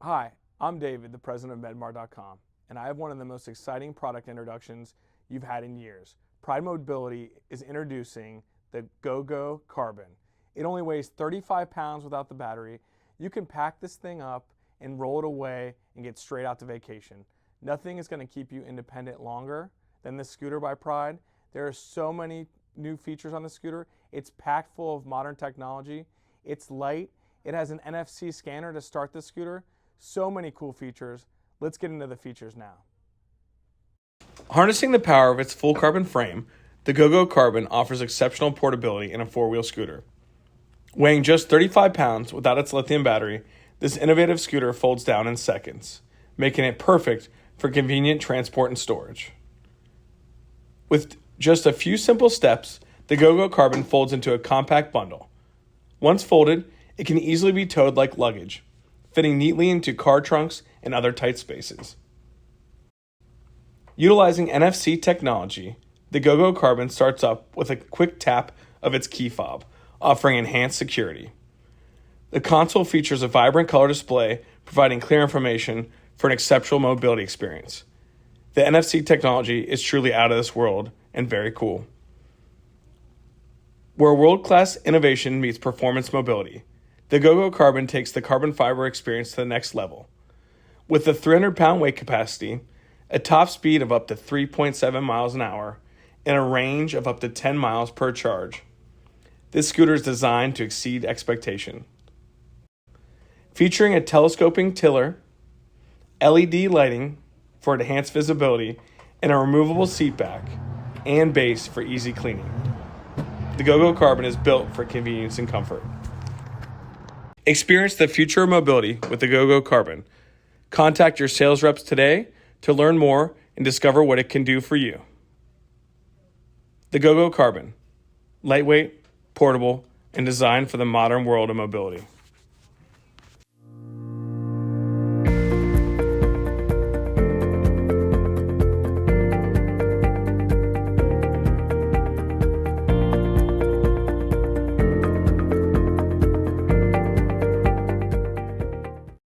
Hi, I'm David, the president of Medmar.com, and I have one of the most exciting product introductions you've had in years. Pride Mobility is introducing the GoGo Carbon. It only weighs 35 pounds without the battery. You can pack this thing up and roll it away and get straight out to vacation. Nothing is going to keep you independent longer than the scooter by Pride. There are so many new features on the scooter. It's packed full of modern technology. It's light. It has an NFC scanner to start the scooter. So many cool features. Let's get into the features now. Harnessing the power of its full carbon frame, the GoGo Carbon offers exceptional portability in a four-wheel scooter. Weighing just 35 pounds without its lithium battery, this innovative scooter folds down in seconds, making it perfect for convenient transport and storage. With just a few simple steps, the GoGo Carbon folds into a compact bundle. Once folded, it can easily be towed like luggage, fitting neatly into car trunks and other tight spaces. Utilizing NFC technology, the GoGo Carbon starts up with a quick tap of its key fob, offering enhanced security. The console features a vibrant color display, providing clear information for an exceptional mobility experience. The NFC technology is truly out of this world and very cool. Where world-class innovation meets performance mobility, the GoGo Carbon takes the carbon fiber experience to the next level. With a 300-pound weight capacity, a top speed of up to 3.7 miles an hour, and a range of up to 10 miles per charge, this scooter is designed to exceed expectation. Featuring a telescoping tiller, LED lighting for enhanced visibility, and a removable seat back and base for easy cleaning, the GoGo Carbon is built for convenience and comfort. Experience the future of mobility with the GoGo Carbon. Contact your sales reps today to learn more and discover what it can do for you. The GoGo Carbon, lightweight, portable, and designed for the modern world of mobility.